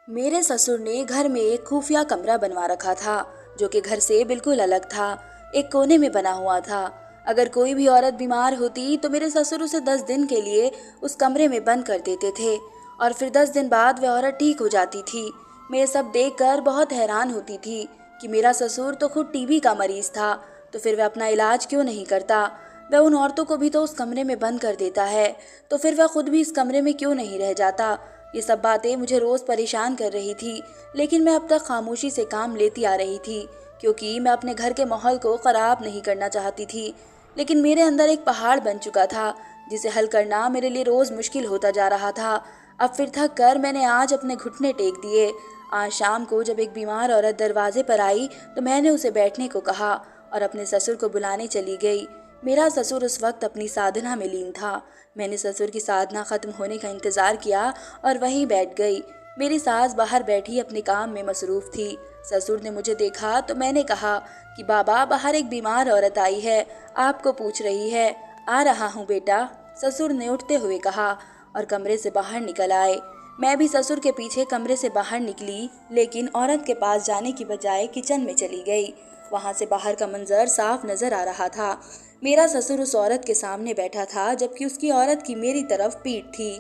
मेरे ससुर ने घर में एक खुफिया कमरा बनवा रखा था जो कि घर से बिल्कुल अलग था। एक कोने में बना हुआ था। अगर कोई भी औरत बीमार होती तो मेरे ससुर उसे 10 दिन के लिए उस कमरे में बंद कर देते थे और फिर 10 दिन बाद वह औरत ठीक हो जाती थी। मैं ये सब देखकर बहुत हैरान होती थी कि मेरा ससुर तो खुद टीबी का मरीज था, तो फिर वह अपना इलाज क्यों नहीं करता। वह उन औरतों को भी तो उस कमरे में बंद कर देता है, तो फिर वह खुद भी इस कमरे में क्यों नहीं रह जाता। ये सब बातें मुझे रोज परेशान कर रही थी, लेकिन मैं अब तक खामोशी से काम लेती आ रही थी क्योंकि मैं अपने घर के माहौल को खराब नहीं करना चाहती थी। लेकिन मेरे अंदर एक पहाड़ बन चुका था जिसे हल करना मेरे लिए रोज मुश्किल होता जा रहा था। अब फिर थक कर मैंने आज अपने घुटने टेक दिए। आज शाम को जब एक बीमार औरत दरवाजे पर आई तो मैंने उसे बैठने को कहा और अपने ससुर को बुलाने चली गई। मेरा ससुर उस वक्त अपनी साधना में लीन था। मैंने ससुर की साधना खत्म होने का इंतजार किया और वहीं बैठ गई। मेरी सास बाहर बैठी अपने काम में मसरूफ थी। ससुर ने मुझे देखा तो मैंने कहा कि बाबा, बाहर एक बीमार औरत आई है, आपको पूछ रही है। आ रहा हूँ बेटा, ससुर ने उठते हुए कहा और कमरे से बाहर निकल आए। मैं भी ससुर के पीछे कमरे से बाहर निकली, लेकिन औरत के पास जाने की बजाय किचन में चली गई। वहां से बाहर का मंजर साफ नजर आ रहा था। मेरा ससुर उस औरत के सामने बैठा था जबकि उसकी औरत की मेरी तरफ पीठ थी।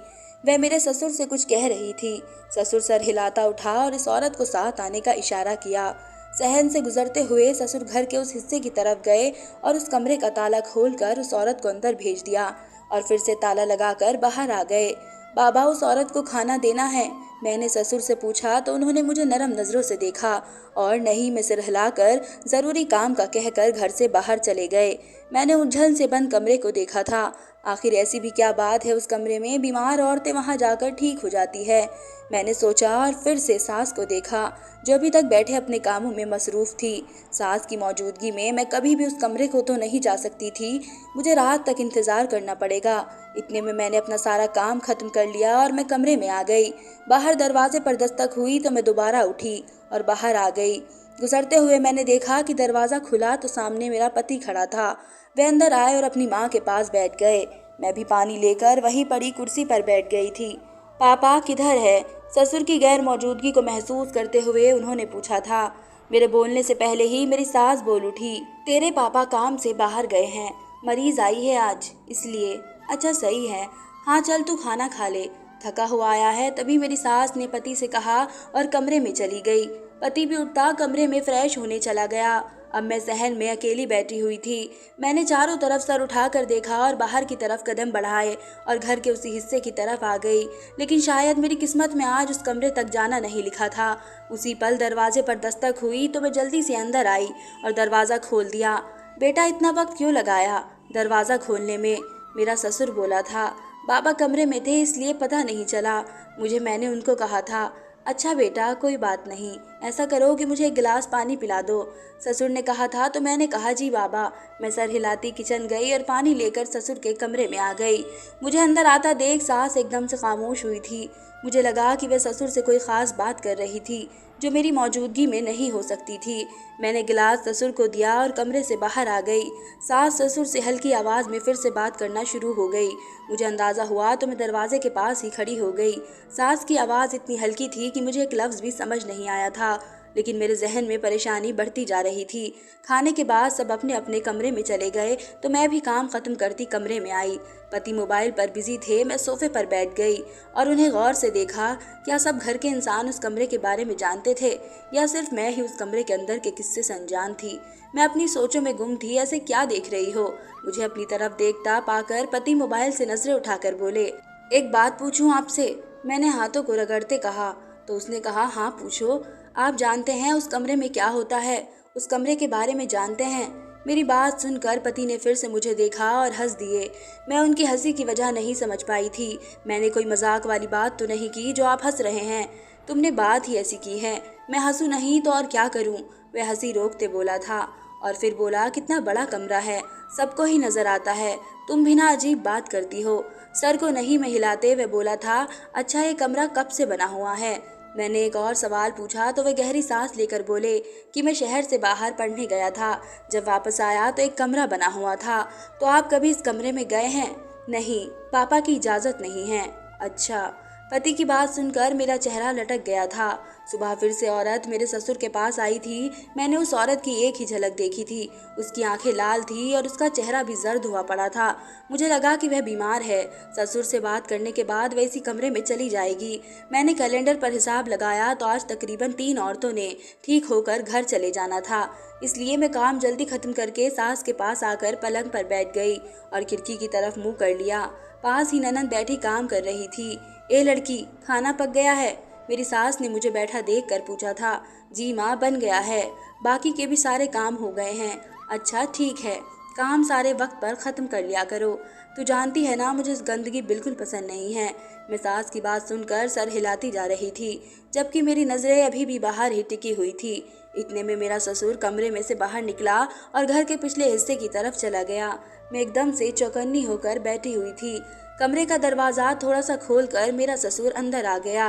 वह मेरे ससुर से कुछ कह रही थी। ससुर सर हिलाता उठा और इस औरत को साथ आने का इशारा किया। सहन से गुजरते हुए ससुर घर के उस हिस्से की तरफ गए और उस कमरे का ताला खोलकर उस औरत को अंदर भेज दिया और फिर से ताला लगाकर बाहर आ गए। बाबा, उस औरत को खाना देना है, मैंने ससुर से पूछा तो उन्होंने मुझे नरम नजरों से देखा और नहीं में सिर हिलाकर जरूरी काम का कहकर घर से बाहर चले गए। मैंने उलझन से बंद कमरे को देखा था। आखिर ऐसी भी क्या बात है उस कमरे में, बीमार औरतें वहां जाकर ठीक हो जाती है। मैंने सोचा और फिर से सास को देखा जो अभी तक बैठे अपने कामों में मसरूफ थी। सास की मौजूदगी में मैं कभी भी उस कमरे को तो नहीं जा सकती थी। मुझे रात तक इंतजार करना पड़ेगा। इतने में मैंने अपना सारा काम खत्म कर लिया और मैं कमरे में आ गई। बाहर दरवाजे पर दस्तक हुई तो मैं दोबारा उठी और बाहर आ गई। गुजरते हुए मैंने देखा कि दरवाजा खुला तो सामने मेरा पति खड़ा था। वह अंदर आए और अपनी माँ के पास बैठ गए। मैं भी पानी लेकर वहीं पड़ी कुर्सी पर बैठ गई थी। पापा किधर है? ससुर की गैर मौजूदगी को महसूस करते हुए उन्होंने पूछा था। मेरे बोलने से पहले ही मेरी सास बोल उठी, तेरे पापा काम से बाहर गए हैं, मरीज आई है आज इसलिए। अच्छा सही है, हाँ चल तू खाना खा ले, थका हुआ आया है। तभी मेरी सास ने पति से कहा और कमरे में चली गई। पति भी उठता कमरे में फ्रेश होने चला गया। अब मैं सहन में अकेली बैठी हुई थी। मैंने चारों तरफ सर उठाकर देखा और बाहर की तरफ कदम बढ़ाए और घर के उसी हिस्से की तरफ आ गई। लेकिन शायद मेरी किस्मत में आज उस कमरे तक जाना नहीं लिखा था। उसी पल दरवाजे पर दस्तक हुई तो मैं जल्दी से अंदर आई और दरवाज़ा खोल दिया। बेटा, इतना वक्त क्यों लगाया दरवाज़ा खोलने में? मेरा ससुर बोला था। बाबा कमरे में थे इसलिए पता नहीं चला मुझे, मैंने उनको कहा था। अच्छा बेटा, कोई बात नहीं, ऐसा करो कि मुझे एक गिलास पानी पिला दो, ससुर ने कहा था। तो मैंने कहा जी बाबा। मैं सर हिलाती किचन गई और पानी लेकर ससुर के कमरे में आ गई। मुझे अंदर आता देख सास एकदम से खामोश हुई थी। मुझे लगा कि वह ससुर से कोई खास बात कर रही थी जो मेरी मौजूदगी में नहीं हो सकती थी। मैंने गिलास ससुर को दिया और कमरे से बाहर आ गई। सास ससुर से हल्की आवाज़ में फिर से बात करना शुरू हो गई। मुझे अंदाज़ा हुआ तो मैं दरवाजे के पास ही खड़ी हो गई। सास की आवाज़ इतनी हल्की थी कि मुझे एक लफ्ज़ भी समझ नहीं आया था, लेकिन मेरे जहन में परेशानी बढ़ती जा रही थी। खाने के बाद सब अपने अपने कमरे में चले गए तो मैं भी काम खत्म करती कमरे में आई। पति मोबाइल पर बिजी थे। मैं सोफे पर बैठ गई और उन्हें गौर से देखा। क्या सब घर के इंसान उस कमरे के बारे में जानते थे या सिर्फ मैं ही उस कमरे के अंदर के किस्से से अनजान थी? मैं अपनी सोचों में गुम थी। ऐसे क्या देख रही हो? मुझे अपनी तरफ देखता पाकर पति मोबाइल से नजरें उठाकर बोले, एक बात पूछूं आपसे? मैंने हाथों को रगड़ते कहा। तो उसने कहा, हाँ पूछो। आप जानते हैं उस कमरे में क्या होता है? उस कमरे के बारे में जानते हैं? मेरी बात सुनकर पति ने फिर से मुझे देखा और हंस दिए। मैं उनकी हंसी की वजह नहीं समझ पाई थी। मैंने कोई मजाक वाली बात तो नहीं की जो आप हंस रहे हैं। तुमने बात ही ऐसी की है। मैं हंसूं नहीं तो और क्या करूं? वह हंसी रोकते बोला था और फिर बोला, कितना बड़ा कमरा है, सबको ही नजर आता है, तुम भी ना अजीब बात करती हो। सर को नहीं में हिलाते वह बोला था, अच्छा ये कमरा कब से बना हुआ है? मैंने एक और सवाल पूछा तो वह गहरी सांस लेकर बोले कि मैं शहर से बाहर पढ़ने गया था, जब वापस आया तो एक कमरा बना हुआ था। तो आप कभी इस कमरे में गए हैं? नहीं, पापा की इजाज़त नहीं है। अच्छा, पति की बात सुनकर मेरा चेहरा लटक गया था। सुबह फिर से औरत मेरे ससुर के पास आई थी। मैंने उस औरत की एक ही झलक देखी थी। उसकी आंखें लाल थी और उसका चेहरा भी जर्द हुआ पड़ा था। मुझे लगा कि वह बीमार है। ससुर से बात करने के बाद वह इसी कमरे में चली जाएगी। मैंने कैलेंडर पर हिसाब लगाया तो आज तकरीबन 3 औरतों ने ठीक होकर घर चले जाना था। इसलिए मैं काम जल्दी खत्म करके सास के पास आकर पलंग पर बैठ गई और खिड़की की तरफ मुंह कर लिया। पास ही ननद बैठी काम कर रही थी। ए लड़की, खाना पक गया है? मेरी सास ने मुझे बैठा देखकर पूछा था। जी माँ, बन गया है। बाकी के भी सारे काम हो गए हैं। अच्छा ठीक है, काम सारे वक्त पर ख़त्म कर लिया करो। तू जानती है ना, मुझे इस गंदगी बिल्कुल पसंद नहीं है। मैं सास की बात सुनकर सर हिलाती जा रही थी, जबकि मेरी नज़रें अभी भी बाहर ही टिकी हुई थी। इतने में मेरा ससुर कमरे में से बाहर निकला और घर के पिछले हिस्से की तरफ चला गया। मैं एकदम से चौकन्नी होकर बैठी हुई थी। कमरे का दरवाज़ा थोड़ा सा खोलकर मेरा ससुर अंदर आ गया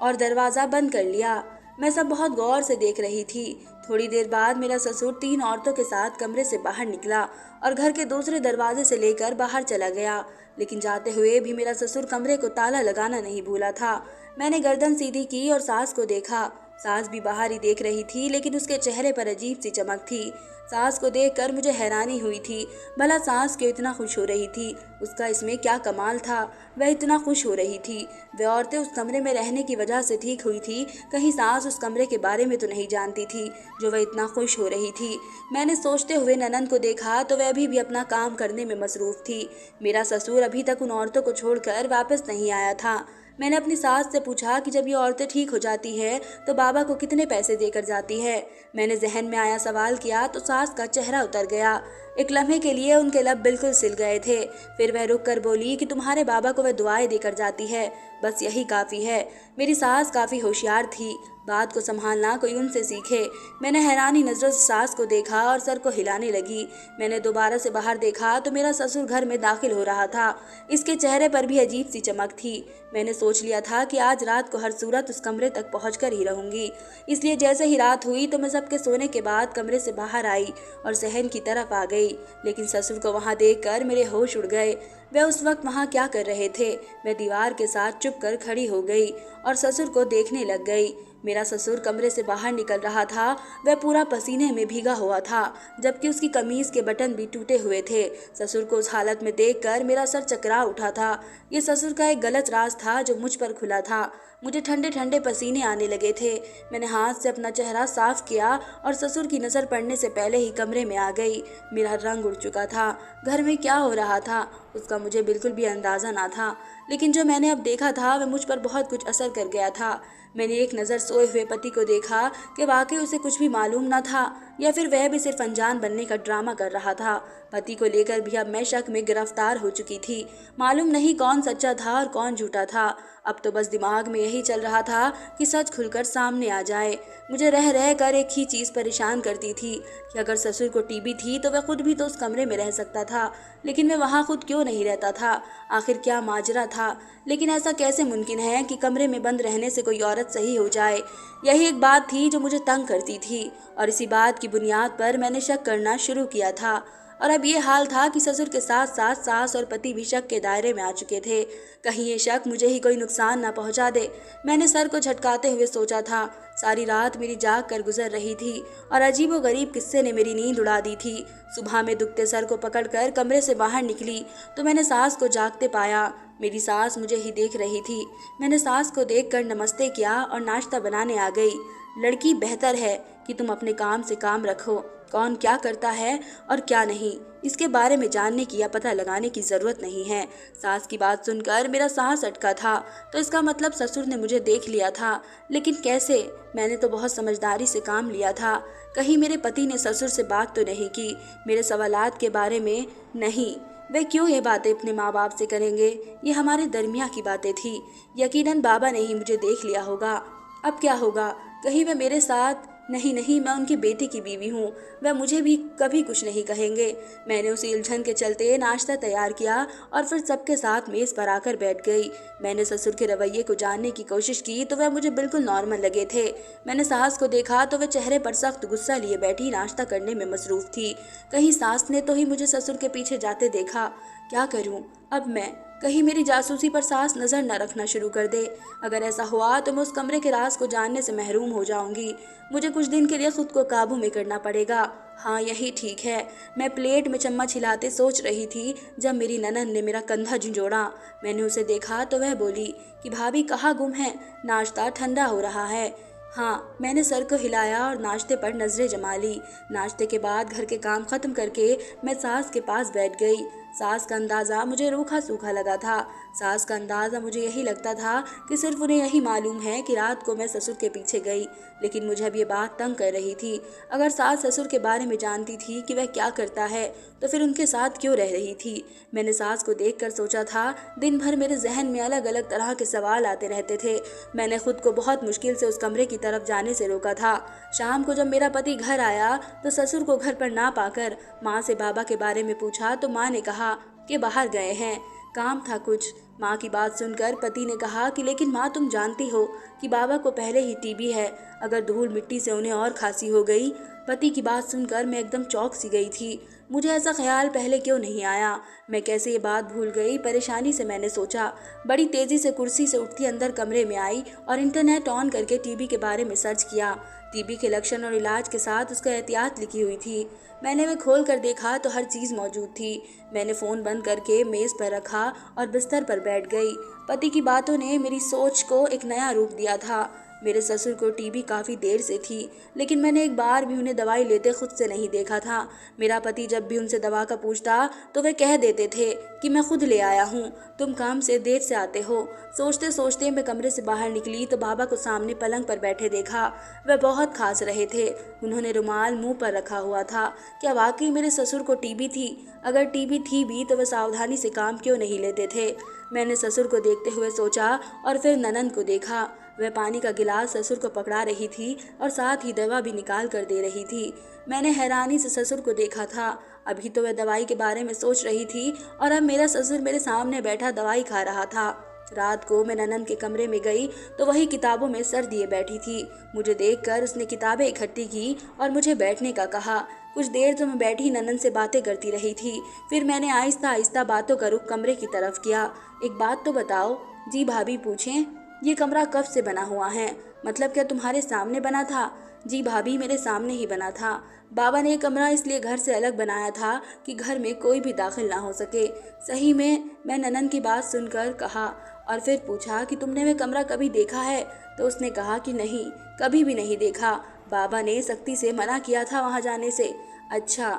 और दरवाज़ा बंद कर लिया। मैं सब बहुत गौर से देख रही थी। थोड़ी देर बाद मेरा ससुर 3 औरतों के साथ कमरे से बाहर निकला और घर के दूसरे दरवाजे से लेकर बाहर चला गया। लेकिन जाते हुए भी मेरा ससुर कमरे को ताला लगाना नहीं भूला था। मैंने गर्दन सीधी की और सास को देखा। सास भी बाहर ही देख रही थी, लेकिन उसके चेहरे पर अजीब सी चमक थी। सास को देखकर मुझे हैरानी हुई थी। भला सास क्यों इतना खुश हो रही थी? उसका इसमें क्या कमाल था? वह इतना खुश हो रही थी। वह औरतें उस कमरे में रहने की वजह से ठीक हुई थी। कहीं सास उस कमरे के बारे में तो नहीं जानती थी जो वह इतना खुश हो रही थी। मैंने सोचते हुए ननद को देखा तो वह अभी भी अपना काम करने में मसरूफ थी। मेरा ससुर अभी तक उन औरतों को छोड़कर वापस नहीं आया था। मैंने अपनी सास से पूछा कि जब ये औरतें ठीक हो जाती है तो बाबा को कितने पैसे देकर जाती है। मैंने जहन में आया सवाल किया तो सास का चेहरा उतर गया। एक लम्हे के लिए उनके लब बिल्कुल सिल गए थे। फिर वह रुक कर बोली कि तुम्हारे बाबा को वह दुआएं देकर जाती है, बस यही काफ़ी है। मेरी सास काफ़ी होशियार थी। बात को संभालना कोई उनसे सीखे। मैंने हैरानी नज़रों से सास को देखा और सर को हिलाने लगी। मैंने दोबारा से बाहर देखा तो मेरा ससुर घर में दाखिल हो रहा था। इसके चेहरे पर भी अजीब सी चमक थी। मैंने सोच लिया था कि आज रात को हर सूरत उस कमरे तक पहुँच कर ही रहूँगी। इसलिए जैसे ही रात हुई तो मैं सबके सोने के बाद कमरे से बाहर आई और सहन की तरफ आ गई। लेकिन ससुर को वहाँ देखकर मेरे होश उड़ गए। वह उस वक्त वहाँ क्या कर रहे थे? मैं दीवार के साथ चुप कर खड़ी हो गई और ससुर को देखने लग गई। मेरा ससुर कमरे से बाहर निकल रहा था। वह पूरा पसीने में भीगा हुआ था, जबकि उसकी कमीज के बटन भी टूटे हुए थे। ससुर को उस हालत में देखकर मेरा सर चकरा उठा था। ये ससुर का एक गलत राज था जो मुझ पर खुला था। मुझे ठंडे ठंडे पसीने आने लगे थे। मैंने हाथ से अपना चेहरा साफ किया और ससुर की नज़र पड़ने से पहले ही कमरे में आ गई। मेरा रंग उड़ चुका था। घर में क्या हो रहा था उसका मुझे बिल्कुल भी अंदाज़ा ना था, लेकिन जो मैंने अब देखा था वह मुझ पर बहुत कुछ असर कर गया था। मैंने एक नज़र सोए हुए पति को देखा कि वाकई उसे कुछ भी मालूम न था या फिर वह भी सिर्फ अनजान बनने का ड्रामा कर रहा था। पति को लेकर भी अब मैं शक में गिरफ्तार हो चुकी थी। मालूम नहीं कौन सच्चा था और कौन झूठा था। अब तो बस दिमाग में यही चल रहा था कि सच खुलकर सामने आ जाए। मुझे रह रह कर एक ही चीज़ परेशान करती थी कि अगर ससुर को टीबी थी तो वह खुद भी तो उस कमरे में रह सकता था, लेकिन मैं वहाँ खुद क्यों नहीं रहता था? आखिर क्या माजरा था? लेकिन ऐसा कैसे मुमकिन है कि कमरे में बंद रहने से कोई औरत सही हो जाए? यही एक बात थी जो मुझे तंग करती थी और इसी बात की बुनियाद पर मैंने शक करना शुरू किया था। और अब ये हाल था कि ससुर के साथ साथ सास और पति भी शक के दायरे में आ चुके थे। कहीं ये शक मुझे ही कोई नुकसान ना पहुंचा दे। मैंने सर को झटकाते हुए सोचा था। सारी रात मेरी जाग कर गुजर रही थी और अजीबोगरीब किस्से ने मेरी नींद उड़ा दी थी। सुबह में दुखते सर को पकड़कर कमरे से बाहर निकली तो मैंने सास को जागते पाया। मेरी सास मुझे ही देख रही थी। मैंने सास को देखकर नमस्ते किया और नाश्ता बनाने आ गई। लड़की, बेहतर है कि तुम अपने काम से काम रखो। कौन क्या करता है और क्या नहीं, इसके बारे में जानने की या पता लगाने की ज़रूरत नहीं है। सास की बात सुनकर मेरा सांस अटका था। तो इसका मतलब ससुर ने मुझे देख लिया था, लेकिन कैसे? मैंने तो बहुत समझदारी से काम लिया था। कहीं मेरे पति ने ससुर से बात तो नहीं की मेरे सवालात के बारे में? नहीं, वे क्यों ये बातें अपने माँ बाप से करेंगे? ये हमारे दरमिया की बातें थी। यकीनन बाबा ने ही मुझे देख लिया होगा। अब क्या होगा? कहीं वे मेरे साथ? नहीं नहीं, मैं उनकी बेटी की बीवी हूँ। वह मुझे भी कभी कुछ नहीं कहेंगे। मैंने उसी उलझन के चलते नाश्ता तैयार किया और फिर सबके साथ मेज़ पर आकर बैठ गई। मैंने ससुर के रवैये को जानने की कोशिश की तो वह मुझे बिल्कुल नॉर्मल लगे थे। मैंने सास को देखा तो वह चेहरे पर सख्त गुस्सा लिए बैठी नाश्ता करने में मसरूफ़ थी। कहीं सास ने तो ही मुझे ससुर के पीछे जाते देखा। क्या करूँ अब मैं? कहीं मेरी जासूसी पर सास नज़र न रखना शुरू कर दे। अगर ऐसा हुआ तो मैं उस कमरे के राज को जानने से महरूम हो जाऊंगी। मुझे कुछ दिन के लिए खुद को काबू में करना पड़ेगा। हाँ, यही ठीक है। मैं प्लेट में चम्मच हिलाते सोच रही थी जब मेरी ननद ने मेरा कंधा झुंझोड़ा। मैंने उसे देखा तो वह बोली कि भाभी कहाँ गुम है, नाश्ता ठंडा हो रहा है। हाँ, मैंने सर को हिलाया और नाश्ते पर नजरें जमा ली। नाश्ते के बाद घर के काम खत्म करके मैं सास के पास बैठ गई। सास का अंदाज़ा मुझे रूखा सूखा लगा था। सास का अंदाज़ा मुझे यही लगता था कि सिर्फ उन्हें यही मालूम है कि रात को मैं ससुर के पीछे गई। लेकिन मुझे अब ये बात तंग कर रही थी। अगर सास ससुर के बारे में जानती थी कि वह क्या करता है तो फिर उनके साथ क्यों रह रही थी। मैंने सास को देखकर सोचा था, दिन भर मेरे जहन में अलग अलग तरह के सवाल आते रहते थे। मैंने खुद को बहुत मुश्किल से उस कमरे की तरफ जाने से रोका था। शाम को जब मेरा पति घर आया तो ससुर को घर पर ना पाकर माँ से बाबा के बारे में पूछा तो माँ ने कहा कि बाहर गए हैं, काम था कुछ। माँ की बात सुनकर पति ने कहा कि लेकिन माँ, तुम जानती हो कि बाबा को पहले ही टीबी है, अगर धूल मिट्टी से उन्हें और खांसी हो गई। पति की बात सुनकर मैं एकदम चौंक सी गई थी। मुझे ऐसा ख्याल पहले क्यों नहीं आया। मैं कैसे ये बात भूल गई, परेशानी से मैंने सोचा। बड़ी तेजी से कुर्सी से उठती अंदर कमरे में आई और इंटरनेट ऑन करके टीबी के बारे में सर्च किया। टीबी के लक्षण और इलाज के साथ उसका एहतियात लिखी हुई थी। मैंने वह खोल कर देखा तो हर चीज़ मौजूद थी। मैंने फ़ोन बंद करके मेज़ पर रखा और बिस्तर पर बैठ गई। पति की बातों ने मेरी सोच को एक नया रूप दिया था। मेरे ससुर को टीबी काफ़ी देर से थी, लेकिन मैंने एक बार भी उन्हें दवाई लेते खुद से नहीं देखा था। मेरा पति जब भी उनसे दवा का पूछता तो वे कह देते थे कि मैं खुद ले आया हूँ, तुम काम से देर से आते हो। सोचते सोचते मैं कमरे से बाहर निकली तो बाबा को सामने पलंग पर बैठे देखा। वह बहुत खांस रहे थे। उन्होंने रुमाल मुंह पर रखा हुआ था। क्या वाकई मेरे ससुर को टीबी थी? अगर टीबी थी भी तो वह सावधानी से काम क्यों नहीं लेते थे? मैंने ससुर को देखते हुए सोचा और फिर ननंद को देखा। वह पानी का गिलास ससुर को पकड़ा रही थी और साथ ही दवा भी निकाल कर दे रही थी। मैंने हैरानी से ससुर को देखा था। अभी तो वह दवाई के बारे में सोच रही थी और अब मेरा ससुर मेरे सामने बैठा दवाई खा रहा था। रात को मैं ननंद के कमरे में गई तो वही किताबों में सर दिए बैठी थी। मुझे देखकर उसने किताबें इकट्ठी की और मुझे बैठने का कहा। कुछ देर तो मैं बैठी ननंद से बातें करती रही थी। फिर मैंने आहिस्ता आहिस्ता बातों का रुख कमरे की तरफ किया। एक बात तो बताओ। जी भाभी पूछें। ये कमरा कब से बना हुआ है? मतलब क्या तुम्हारे सामने बना था? जी भाभी, मेरे सामने ही बना था। बाबा ने ये कमरा इसलिए घर से अलग बनाया था कि घर में कोई भी दाखिल ना हो सके। सही में, मैं ननंद की बात सुनकर कहा और फिर पूछा कि तुमने वह कमरा कभी देखा है? तो उसने कहा कि नहीं, कभी भी नहीं देखा। बाबा ने सख्ती से मना किया था वहाँ जाने से। अच्छा,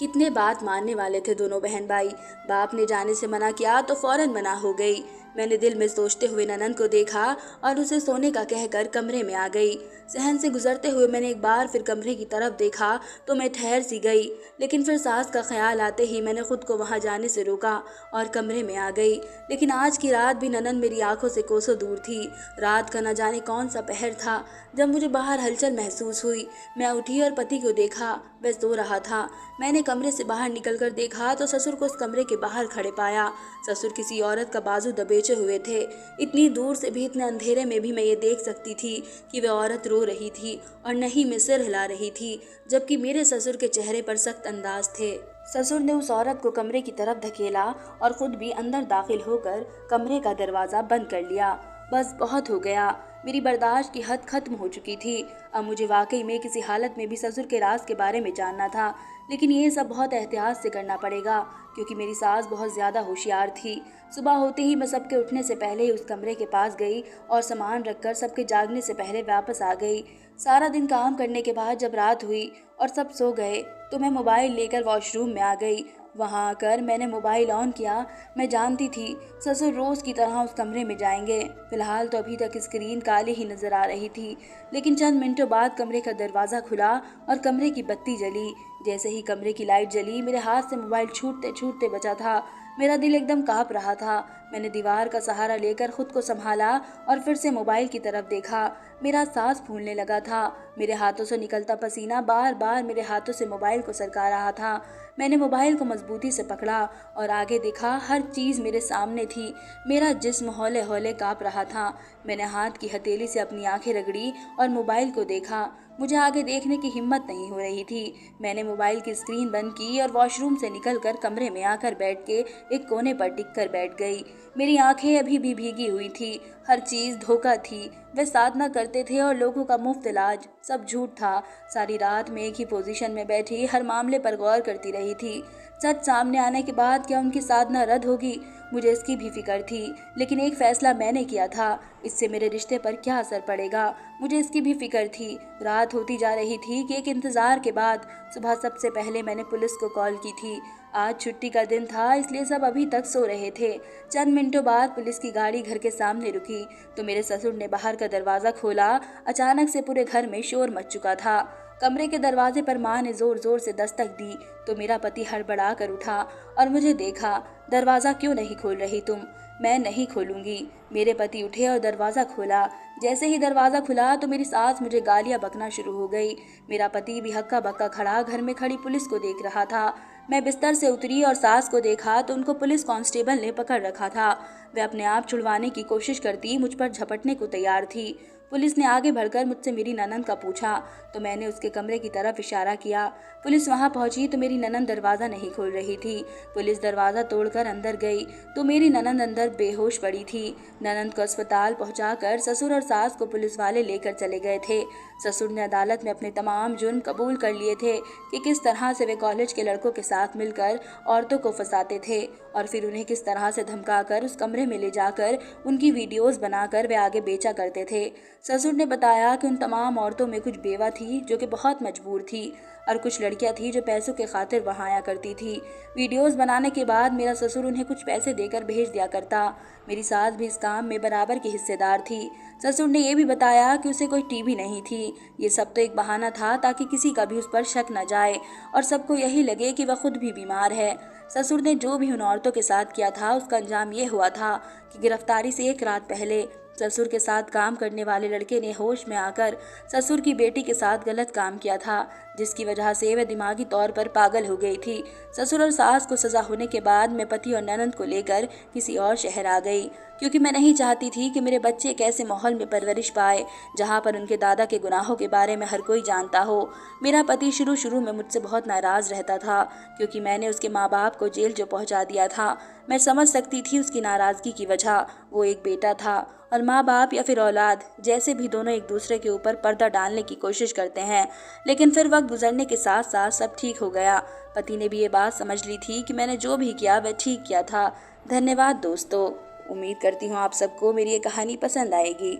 कितने बात मानने वाले थे दोनों बहन भाई। बाप ने जाने से मना किया तो फौरन मना हो गई। मैंने दिल में सोचते हुए ननंद को देखा और उसे सोने का कहकर कमरे में आ गई। सहन से गुजरते हुए मैंने एक बार फिर कमरे की तरफ देखा तो मैं ठहर सी गई, लेकिन फिर सास का ख्याल आते ही मैंने खुद को वहां जाने से रोका और कमरे में आ गई। लेकिन आज की रात भी ननंद मेरी आंखों से कोसों दूर थी। रात का न जाने कौन सा पहर था जब मुझे बाहर हलचल महसूस हुई। मैं उठी और पति को देखा, वह सो रहा था। मैंने कमरे से बाहर निकलकर देखा तो ससुर को उस कमरे के बाहर खड़े पाया। ससुर किसी औरत का बाजू दबेचे हुए थे। इतनी दूर से भी, इतने अंधेरे में भी मैं ये देख सकती थी कि वह औरत रो रही थी और नहीं में सिर हिला रही थी, जबकि मेरे ससुर के चेहरे पर सख्त अंदाज थे। ससुर ने उस औरत को कमरे की तरफ धकेला और खुद भी अंदर दाखिल होकर कमरे का दरवाजा बंद कर लिया। बस बहुत हो गया। मेरी बर्दाश्त की हद खत्म हो चुकी थी। अब मुझे वाकई में किसी हालत में भी ससुर के राज के बारे में जानना था, लेकिन ये सब बहुत एहतियात से करना पड़ेगा क्योंकि मेरी सास बहुत ज़्यादा होशियार थी। सुबह होते ही मैं सबके उठने से पहले ही उस कमरे के पास गई और सामान रखकर सबके जागने से पहले वापस आ गई। सारा दिन काम करने के बाद जब रात हुई और सब सो गए तो मैं मोबाइल लेकर वॉशरूम में आ गई। वहाँ आकर मैंने मोबाइल ऑन किया। मैं जानती थी ससुर रोज़ की तरह उस कमरे में जाएंगे। फिलहाल तो अभी तक स्क्रीन काली ही नज़र आ रही थी, लेकिन चंद मिनटों बाद कमरे का दरवाज़ा खुला और कमरे की बत्ती जली। जैसे ही कमरे की लाइट जली, मेरे हाथ से मोबाइल छूटते छूटते बचा था। मेरा दिल एकदम काँप रहा था। मैंने दीवार का सहारा लेकर खुद को संभाला और फिर से मोबाइल की तरफ देखा। मेरा सांस फूलने लगा था। मेरे हाथों से निकलता पसीना बार बार मेरे हाथों से मोबाइल को सरका रहा था। मैंने मोबाइल को मजबूती से पकड़ा और आगे देखा, हर चीज़ मेरे सामने थी। मेरा जिस्म हौले हौले काँप रहा था। मैंने हाथ की हथेली से अपनी आंखें रगड़ी और मोबाइल को देखा। मुझे आगे देखने की हिम्मत नहीं हो रही थी। मैंने मोबाइल की स्क्रीन बंद की और वॉशरूम से निकलकर कमरे में आकर बैठ के एक कोने पर टिक कर बैठ गई। मेरी आंखें अभी भी भीगी हुई थी। हर चीज़ धोखा थी। वे साधना करते थे और लोगों का मुफ्त इलाज, सब झूठ था। सारी रात मैं एक ही पोजीशन में बैठी हर मामले पर गौर करती रही थी। सच सामने आने के बाद क्या उनकी साधना रद्द होगी? मुझे इसकी भी फिक्र थी, लेकिन एक फैसला मैंने किया था, इससे मेरे रिश्ते पर क्या असर पड़ेगा, मुझे इसकी भी फिक्र थी। रात होती जा रही थी कि एक इंतज़ार के बाद सुबह सबसे पहले मैंने पुलिस को कॉल की थी। आज छुट्टी का दिन था, इसलिए सब अभी तक सो रहे थे। चंद मिनटों बाद पुलिस की गाड़ी घर के सामने रुकी तो मेरे ससुर ने बाहर का दरवाज़ा खोला। अचानक से पूरे घर में शोर मच चुका था। कमरे के दरवाजे पर माँ ने जोर जोर से दस्तक दी तो मेरा पति हड़बड़ा कर उठा और मुझे देखा। दरवाज़ा क्यों नहीं खोल रही तुम? मैं नहीं खोलूंगी। मेरे पति उठे और दरवाज़ा खोला। जैसे ही दरवाज़ा खुला तो मेरी सास मुझे गालियाँ बकना शुरू हो गई। मेरा पति भी हक्का बक्का खड़ा घर में खड़ी पुलिस को देख रहा था। मैं बिस्तर से उतरी और सास को देखा तो उनको पुलिस कांस्टेबल ने पकड़ रखा था। वे अपने आप छुड़वाने की कोशिश करती मुझ पर झपटने को तैयार थी। पुलिस ने आगे बढ़कर मुझसे मेरी ननंद का पूछा तो मैंने उसके कमरे की तरफ इशारा किया। पुलिस वहां पहुंची तो मेरी ननंद दरवाज़ा नहीं खोल रही थी। पुलिस दरवाज़ा तोड़कर अंदर गई तो मेरी ननंद अंदर बेहोश पड़ी थी। ननंद को अस्पताल पहुंचाकर ससुर और सास को पुलिस वाले लेकर चले गए थे। ससुर ने अदालत में अपने तमाम जुर्म कबूल कर लिए थे कि किस तरह से वे कॉलेज के लड़कों के साथ मिलकर औरतों को फंसाते थे और फिर उन्हें किस तरह से धमकाकर उस कमरे में ले जाकर उनकी वीडियोस बनाकर वे आगे बेचा करते थे। ससुर ने बताया कि उन तमाम औरतों में कुछ बेवा थी जो कि बहुत मजबूर थी और कुछ लड़कियां थी जो पैसों के खातिर वहां आया करती थी। वीडियोस बनाने के बाद मेरा ससुर उन्हें कुछ पैसे देकर भेज दिया करता। मेरी सास भी इस काम में बराबर की हिस्सेदार थी। ससुर ने यह भी बताया कि उसे कोई टीवी नहीं थी। ये सब तो एक बहाना था ताकि किसी का भी उस पर शक न जाए और सबको यही लगे कि वह खुद भी बीमार है। ससुर ने जो भी उन औरतों के साथ किया था उसका अंजाम ये हुआ था कि गिरफ्तारी से एक रात पहले ससुर के साथ काम करने वाले लड़के ने होश में आकर ससुर की बेटी के साथ गलत काम किया था, जिसकी वजह से वह दिमागी तौर पर पागल हो गई थी। ससुर और सास को सजा होने के बाद मैं पति और ननंद को लेकर किसी और शहर आ गई, क्योंकि मैं नहीं चाहती थी कि मेरे बच्चे एक ऐसे माहौल में परवरिश पाए जहाँ पर उनके दादा के गुनाहों के बारे में हर कोई जानता हो। मेरा पति शुरू शुरू में मुझसे बहुत नाराज़ रहता था क्योंकि मैंने उसके माँ बाप को जेल जो पहुँचा दिया था। मैं समझ सकती थी उसकी नाराज़गी की वजह, वो एक बेटा था और माँ बाप या फिर औलाद जैसे भी दोनों एक दूसरे के ऊपर पर्दा डालने की कोशिश करते हैं। लेकिन फिर वक्त गुजरने के साथ साथ सब ठीक हो गया। पति ने भी ये बात समझ ली थी कि मैंने जो भी किया वह ठीक किया था। धन्यवाद दोस्तों। उम्मीद करती हूँ आप सबको मेरी ये कहानी पसंद आएगी।